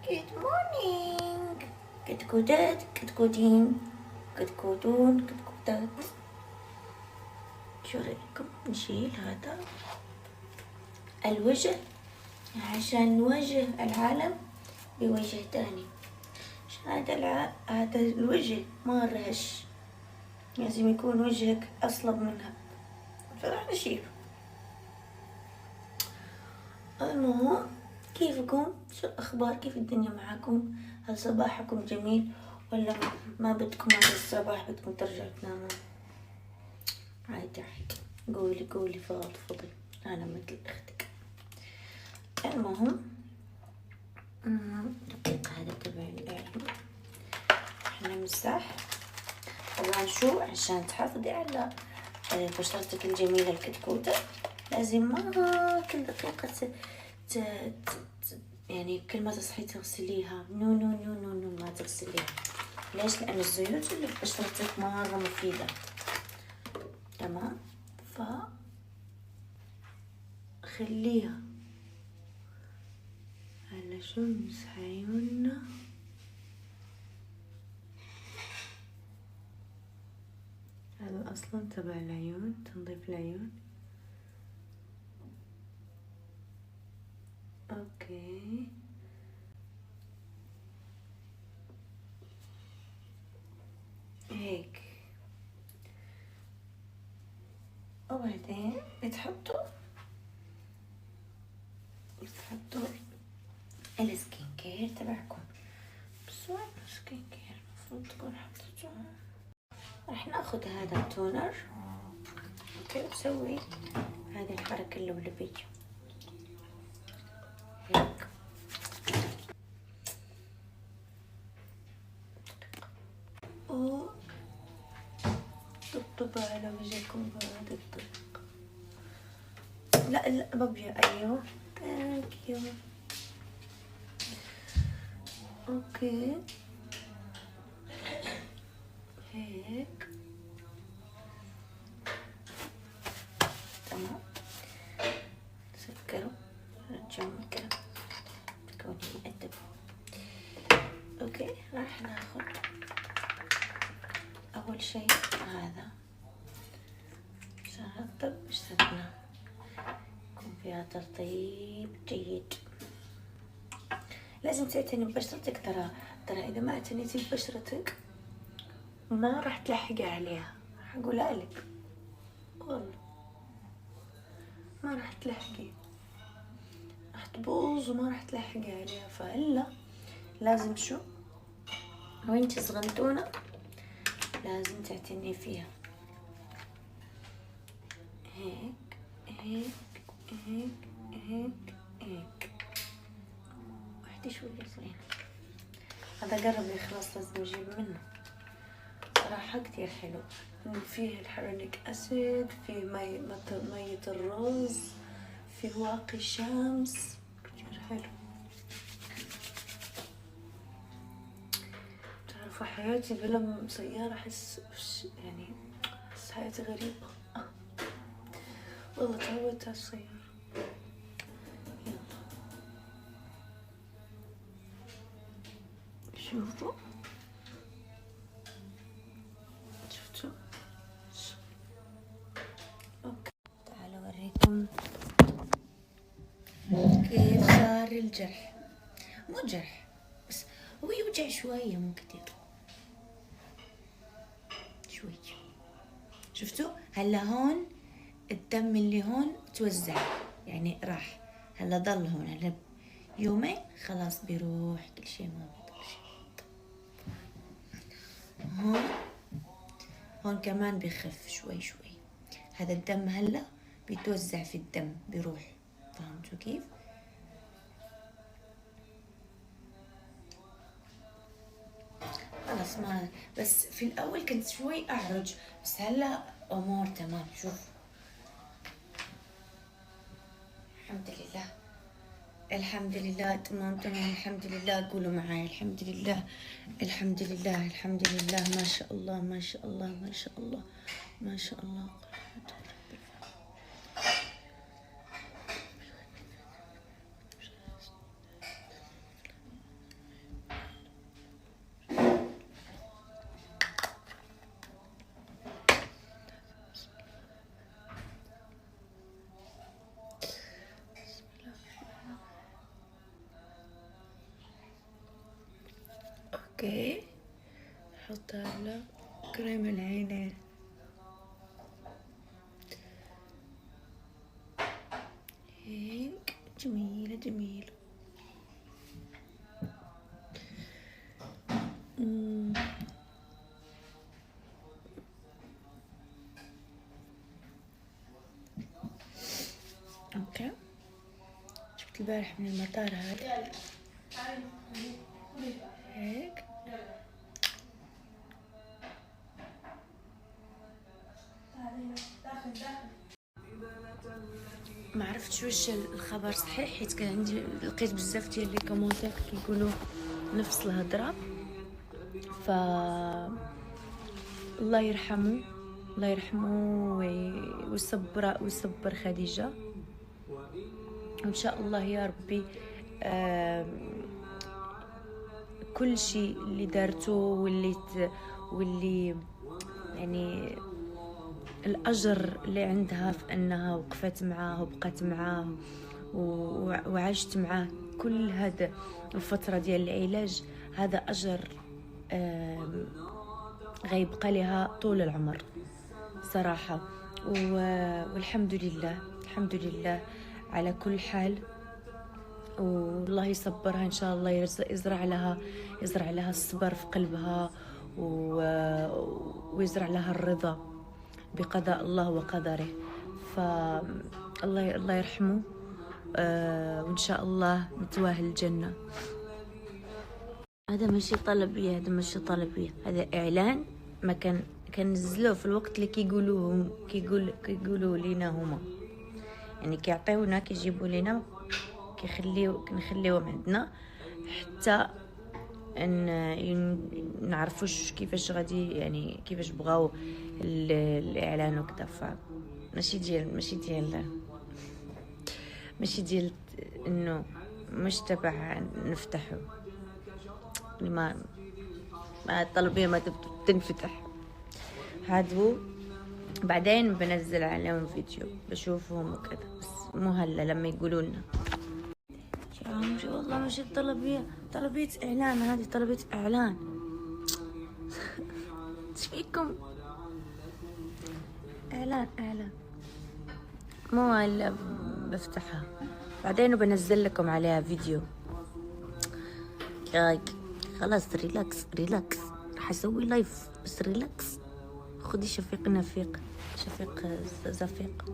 Good morning. كتكوتات كتكوتين كتكوتون كتكوتات. شو رأيكم نشيل هذا الوجه عشان نوجه العالم بوجه تاني، عشان هذا الوجه مرة هش، لازم يكون وجهك أصلب منها، فراح نشيله. المهم كيفكم؟ شو الأخبار؟ كيف الدنيا معاكم؟ هل صباحكم جميل ولا ما بدكم هذا الصباح بدكم ترجعوا تناموا؟ عادي قولي فضفضي، أنا مثل أختك. المهم دقيقة هذا تبع الإعلام، احنا نمسح طبعا شو عشان تحافظي على بشرتك الجميلة الكتكوتة. لازم ما كل دقيقة يعني كل ما تصحي تغسليها. نو ما تغسليها. ليش؟ لأن الزيوت اللي في بشرتك مرة مفيدة. تمام، خليها على شو نمسح عيوننا. هذا أصلا تبع العيون، تنظيف العيون. اوكي هيك، وبعدين بتحطوا السكين كير تبعكم. بس وين السكين كير؟ المفروض تكون حطيتوها. راح ناخذ هذا التونر اوكي، وسوي هذه الحركة اللولبية هيك. طبطبوا على وجهكم بهذه الطريقة. لا بابيا، ايوه ثانك يو. اوكي هيك تمام. سكروا، رجعوا مكان، تكوني مؤدب. اوكي راح ناخذ اول شيء هذا عشان نرطب بشرتنا، يكون فيها ترطيب جيد. لازم تعتني ببشرتك، ترى اذا ما اعتنيتي ببشرتك ما راح تلحقي عليها، حقولها لك والله، ما راح تلحقي، راح تبوظ وما راح تلحقي عليها. فإلا لازم شو وانتي صغنطونة لازم تعتني فيها. هيك هيك هيك هيك هيك. واحدة شوية صغيرة، هذا قرب يخلص لازم نجيب منه. صراحة كتير حلو، فيه الحرونيك أسيد، فيه مية الرز، فيه واقي شمس، كتير حلو. تعرفوا حياتي بلا سيارة أحس يعني أحس حياتي غريبة والله، تعودت على السيارة. شوفوا شفتوا. اوكي تعالوا اوريكم كيف صار الجرح. مو جرح بس هو يوجع شوية، مو كتير، شوي. شفتوا هلا هون الدم اللي هون توزع، يعني راح. هلا ضل هون، هلا يومين خلاص بيروح كل شيء، ما بضل شيء. هون كمان بيخف شوي شوي. هذا الدم هلا بيتوزع في الدم بيروح، فهمتوا كيف؟ خلاص ما بس في الأول كنت شوي أعرج، بس هلا أمور تمام. شوف الحمد لله، الحمد لله تمام الحمد لله. قولوا معاي الحمد لله، الحمد لله، الحمد لله. ما شاء الله ما شاء الله ما شاء الله ما شاء الله. اوكي، نحطها على كريم العينين. هيك جميلة جميلة. اوكي، جبت البارح من المطار هذا هيك. ما عرفتش واش الخبر صحيح، حيت كان عندي لقيت بزاف ديال لي كومونتير كيقولوا نفس الهضره. ف الله يرحمه، الله يرحمه ويصبر خديجه، وان شاء الله يا ربي كل شيء اللي دارته واللي يعني الأجر اللي عندها في أنها وقفت معاه وبقت معاه وعاشت معاه كل هذا الفترة ديال العلاج، هذا أجر غيبقى لها طول العمر صراحة. والحمد لله، الحمد لله على كل حال. والله يصبرها إن شاء الله، يزرع لها الصبر في قلبها، ويزرع لها الرضا بقضاء الله وقدره. فالله الله يرحمه، وإن شاء الله نتواهل الجنة. هذا ماشي طلبية، هذا ماشي طلبية، هذا إعلان ما كنزلوه في الوقت اللي كيقولوا لينا هما، يعني كيعطيونا كيجيبوا لينا كنخليوهم عندنا حتى نعرفوش كيفاش غادي، يعني كيفاش بغاو الاعلان وكذا. ماشي ديال انه مش تبع نفتحو، ما الطلبيه ما تنفتح. هادو بعدين بنزل عليهم فيديو بشوفهم وكذا، بس مو هلا لما يقولوا لنا. والله ماشي طلبيه اعلان، هذه طلبيه اعلان. ايش فيكم؟ اعلان مو هلا بفتحها بعدين وبنزل لكم عليها فيديو. خلاص ريلاكس راح اسوي لايف، بس ريلاكس. خدي شفيق نفيق، شفيق زفيق.